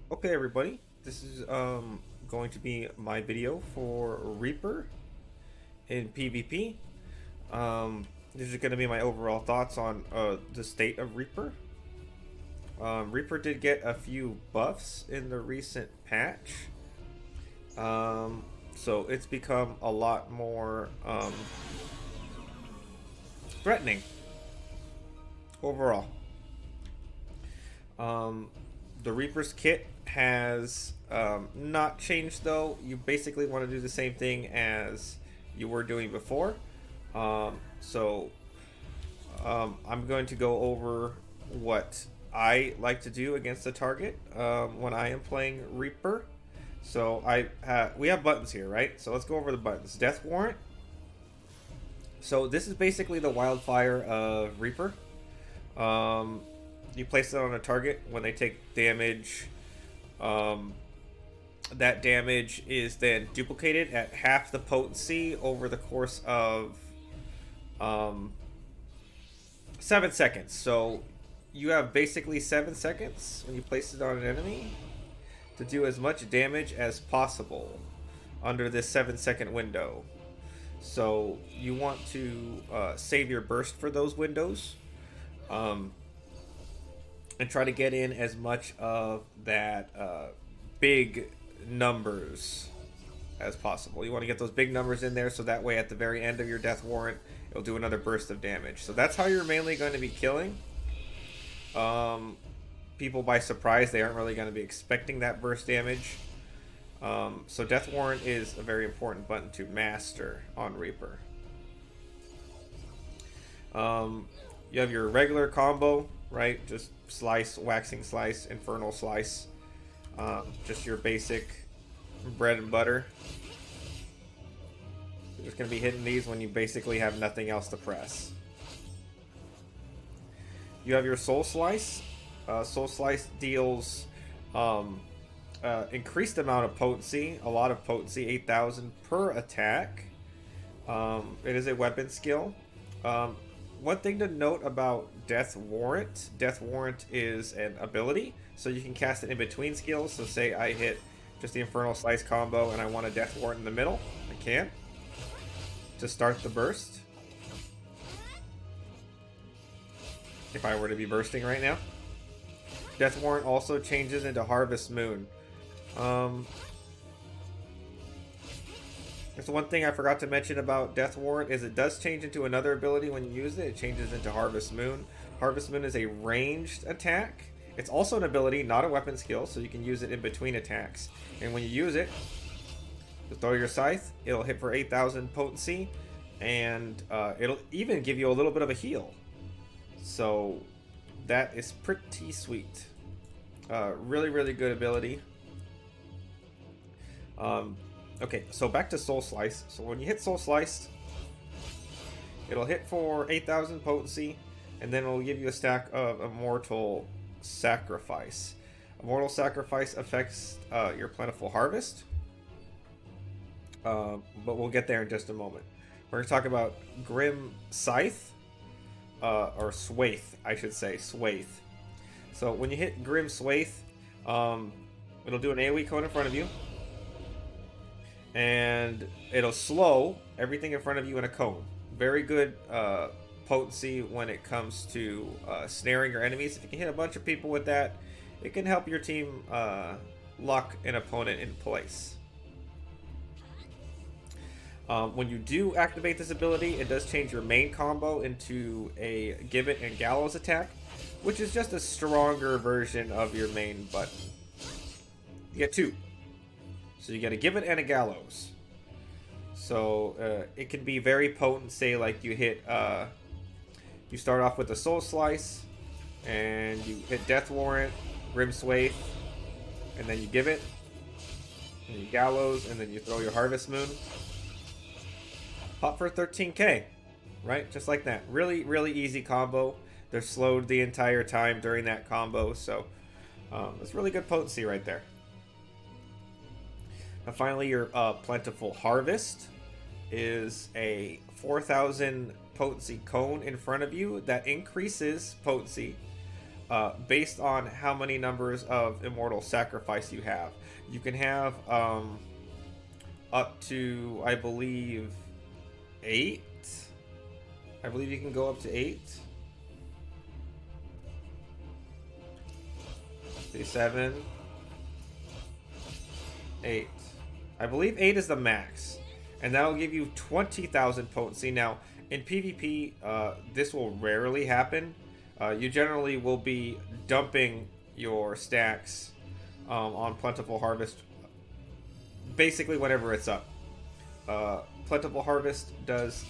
Okay, everybody, this is going to be my video for Reaper in PvP. This is going to be my overall thoughts on the state of Reaper. Reaper did get a few buffs in the recent patch, so it's become a lot more threatening overall. Um, the Reaper's kit has not changed though. You basically want to do the same thing as you were doing before. So I'm going to go over what I like to do against the target when I am playing Reaper. So we have buttons here, right? So let's go over the buttons. Death Warrant. So this is basically the wildfire of Reaper. Um, you place it on a target when they take damage. Um, that damage is then duplicated at half the potency over the course of um, 7 seconds. So you have basically 7 seconds when you place it on an enemy to do as much damage as possible under this 7-second window. So you want to save your burst for those windows. And try to get in as much of that big numbers as possible. You want to get those big numbers in there so that way at the very end of your death warrant, it'll do another burst of damage. So that's how you're mainly going to be killing people by surprise. They aren't really going to be expecting that burst damage. So death warrant is a very important button to master on Reaper. You have your regular combo, right? Just slice, waxing slice, infernal slice. Just your basic bread and butter. You're just going to be hitting these when you basically have nothing else to press. You have your soul slice. Soul slice deals increased amount of potency, a lot of potency, 8,000 per attack. It is a weapon skill. One thing to note about Death Warrant is an ability, so you can cast it in between skills. So say I hit just the Infernal Slice combo and I want a Death Warrant in the middle, I can to start the burst. If I were to be bursting right now. Death Warrant also changes into Harvest Moon. There's one thing I forgot to mention about Death Warrant is it does change into another ability when you use it. It changes into Harvest Moon. Harvest Moon is a ranged attack. It's also an ability, not a weapon skill, so you can use it in between attacks. And when you use it, you throw your scythe, it'll hit for 8,000 potency, and it'll even give you a little bit of a heal. So that is pretty sweet. Really, really good ability. Okay, so back to Soul Slice. So when you hit Soul Slice, it'll hit for 8,000 potency, and then it'll give you a stack of Immortal Sacrifice. Immortal Sacrifice affects your Plentiful Harvest, but we'll get there in just a moment. We're going to talk about Grim Scythe, or Swath, I should say, Swath. So when you hit Grim Swath, it'll do an AoE cone in front of you, and it'll slow everything in front of you in a cone. Very good potency when it comes to snaring your enemies. If you can hit a bunch of people with that, it can help your team lock an opponent in place. When you do activate this ability, it does change your main combo into a Gibbet and Gallows attack, which is just a stronger version of your main button. You get two. So you get a Gibbet and a Gallows. So it can be very potent. Say like you hit, you start off with a Soul Slice, and you hit Death Warrant, Grim Swath, and then you Gibbet, and you Gallows, and then you throw your Harvest Moon. Pop for 13k, right? Just like that. Really, really easy combo. They're slowed the entire time during that combo, so it's really good potency right there. And finally, your Plentiful Harvest is a 4,000 potency cone in front of you that increases potency based on how many numbers of immortal sacrifice you have. You can have up to, I believe, 8. I believe you can go up to 8. 7, 8. I believe 8 is the max, and that'll give you 20,000 potency. Now, in PvP, this will rarely happen. You generally will be dumping your stacks on Plentiful Harvest basically whenever it's up. Plentiful Harvest does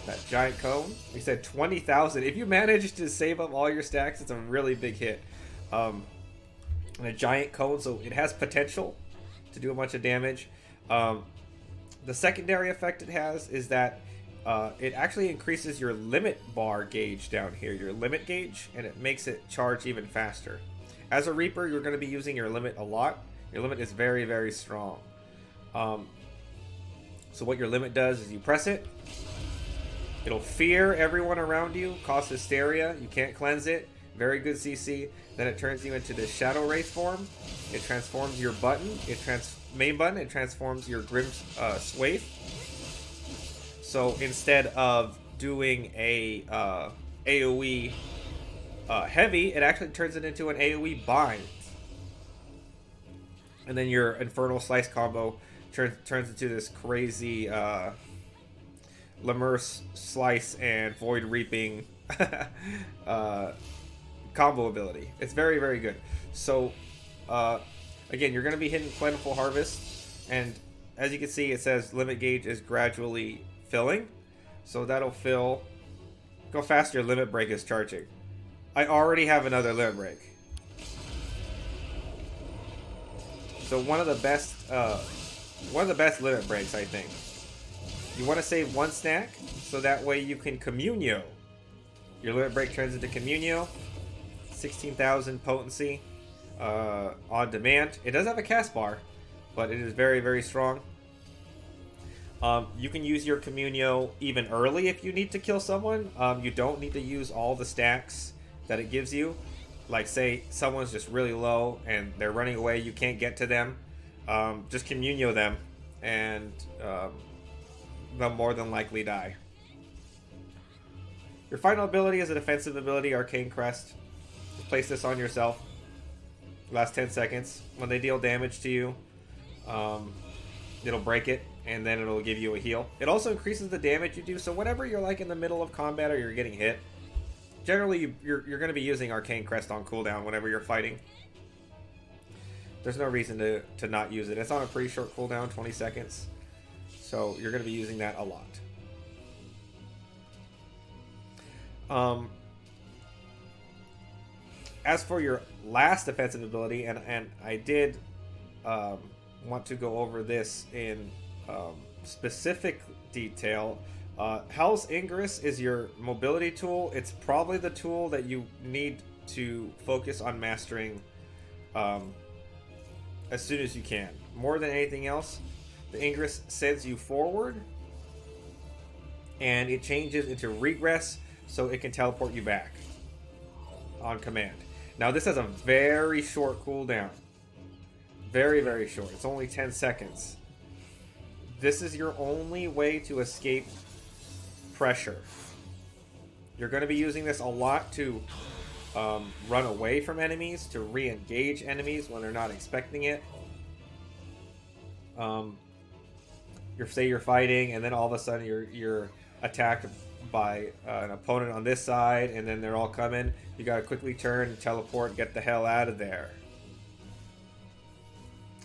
that giant cone. We said 20,000. If you manage to save up all your stacks, it's a really big hit. And a giant cone, so it has potential to do a bunch of damage. The secondary effect it has is that it actually increases your limit bar gauge down here, your limit gauge, and it makes it charge even faster. As a Reaper, you're going to be using your limit a lot. Your limit is very, very strong. So what your limit does is you press it, it'll fear everyone around you, cause hysteria, you can't cleanse it, very good CC. Then it turns you into this Shadow Wraith form. It transforms your button, main button, it transforms your Grim Swaith. So instead of doing a AoE heavy, it actually turns it into an AoE bind. And then your Infernal Slice combo turns into this crazy Lemur Slice and Void Reaping combo ability. It's very, very good. So, again, you're going to be hitting Plentiful Harvest, and as you can see, it says limit gauge is gradually filling. So that'll fill. Go faster, limit break is charging. I already have another limit break. So one of the best limit breaks, I think. You want to save one stack, so that way you can Communio. Your limit break turns into Communio. 16,000 potency on demand. It does have a cast bar, but it is very, very strong. You can use your Communio even early if you need to kill someone. You don't need to use all the stacks that it gives you. Like, say someone's just really low and they're running away, you can't get to them. Just Communio them, and they'll more than likely die. Your final ability is a defensive ability, Arcane Crest. Place this on yourself. Last 10 seconds. When they deal damage to you, it'll break it, and then it'll give you a heal. It also increases the damage you do, so whenever you're like in the middle of combat or you're getting hit, generally you're going to be using Arcane Crest on cooldown whenever you're fighting. There's no reason to not use it. It's on a pretty short cooldown, 20 seconds. So you're going to be using that a lot. As for your last defensive ability, and I did want to go over this in specific detail, Hell's Ingress is your mobility tool. It's probably the tool that you need to focus on mastering as soon as you can. More than anything else, the Ingress sends you forward, and it changes into Regress, so it can teleport you back on command. Now, this has a very short cooldown. Very, very short. It's only 10 seconds. This is your only way to escape pressure. You're going to be using this a lot to run away from enemies, to re-engage enemies when they're not expecting it. Say you're fighting, and then all of a sudden you're attacked by an opponent on this side, and then they're all coming. You gotta quickly turn, teleport, get the hell out of there.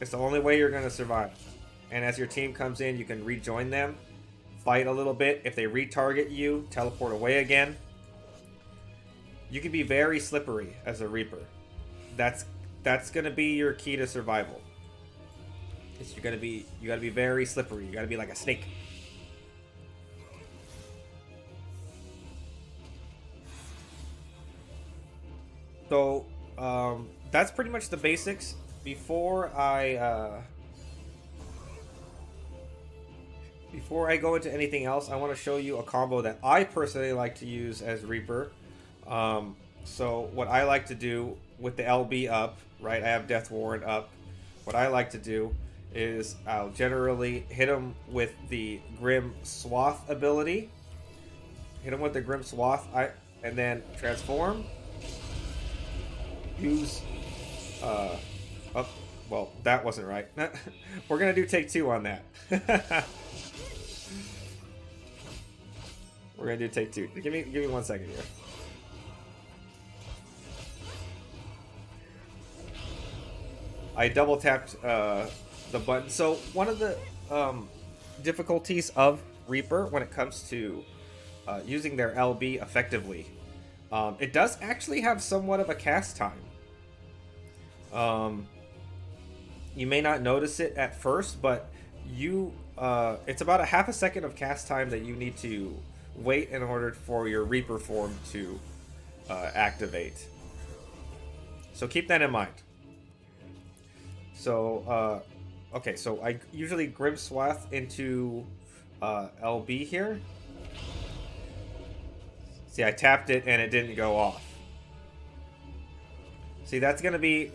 It's the only way you're gonna survive. And as your team comes in, you can rejoin them, fight a little bit. If they retarget you, teleport away again. You can be very slippery as a Reaper. That's gonna be your key to survival. You gotta be very slippery. You gotta be like a snake. So that's pretty much the basics. Before I go into anything else, I want to show you a combo that I personally like to use as Reaper. So what I like to do with the LB up, right? I have Death Warrant up. What I like to do is I'll generally hit him with the Grim Swath ability. Hit him with the Grim Swath, and then transform. Use, oh, well, that wasn't right. We're gonna do take 2 on that. We're gonna do take 2. Give me 1 second here. I double tapped the button. So one of the difficulties of Reaper when it comes to using their LB effectively, it does actually have somewhat of a cast time. You may not notice it at first, but it's about a half a second of cast time that you need to wait in order for your Reaper form to activate. So keep that in mind. So, okay, so I usually Grim Swath into LB here. See, I tapped it and it didn't go off. See, that's gonna be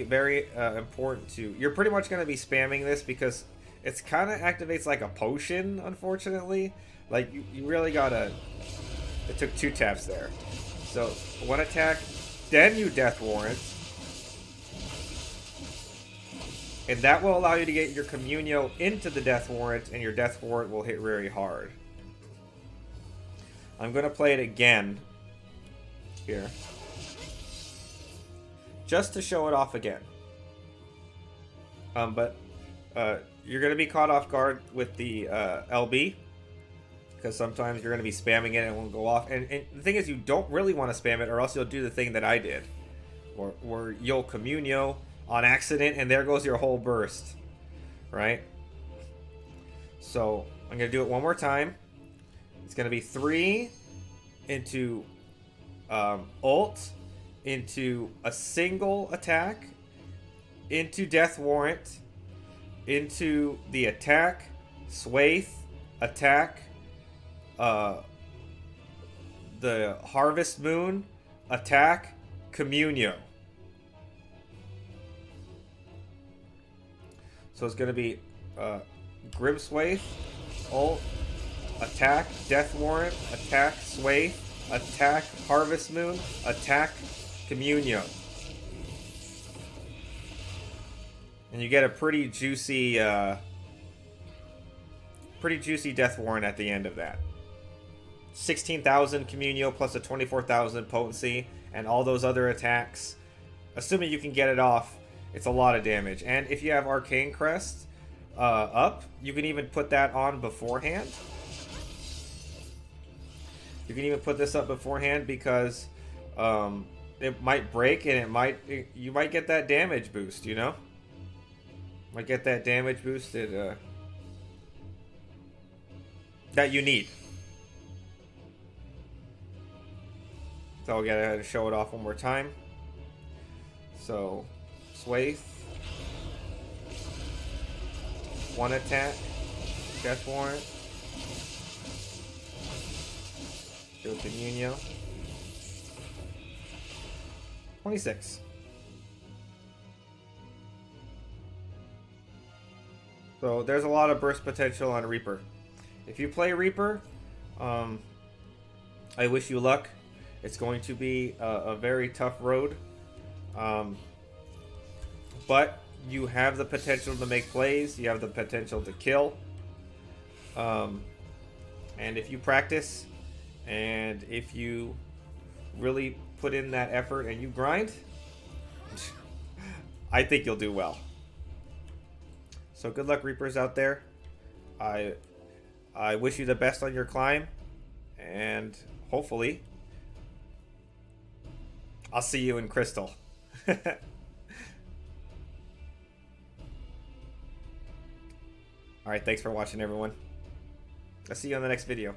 very important to. You're pretty much gonna be spamming this because it's kind of activates like a potion. Unfortunately, like you really gotta. It took 2 taps there. So 1 attack, then you Death Warrant. And that will allow you to get your Communio into the Death Warrant, and your Death Warrant will hit very hard. I'm going to play it again here. Just to show it off again. But you're going to be caught off guard with the LB. Because sometimes you're going to be spamming it and it won't go off. And the thing is, you don't really want to spam it, or else you'll do the thing that I did. Where you'll Communio on accident, and there goes your whole burst, right? So I'm gonna do it one more time. It's gonna be 3 into ult, into a single attack, into Death Warrant, into the attack, Scythe, attack, the Harvest Moon, attack, Communio. So it's going to be Grim Scythe, ult, attack, Death Warrant, attack, Scythe, attack, Harvest Moon, attack, Communio. And you get a pretty juicy Death Warrant at the end of that. 16,000 Communio plus a 24,000 potency and all those other attacks. Assuming you can get it off, it's a lot of damage. And if you have Arcane Crest up, you can even put that on beforehand. You can even put this up beforehand because it might break and you might get that damage boost, you know? Might get that damage boosted that you need. So I'll gotta show it off one more time. So Scythe, 1 attack, Death Warrant, do Communio, 26. So there's a lot of burst potential on Reaper. If you play Reaper, I wish you luck. It's going to be a very tough road. But you have the potential to make plays. You have the potential to kill. And if you practice, and if you really put in that effort and you grind, I think you'll do well. So good luck, Reapers out there. I wish you the best on your climb, and hopefully I'll see you in Crystal. Alright, thanks for watching, everyone. I'll see you on the next video.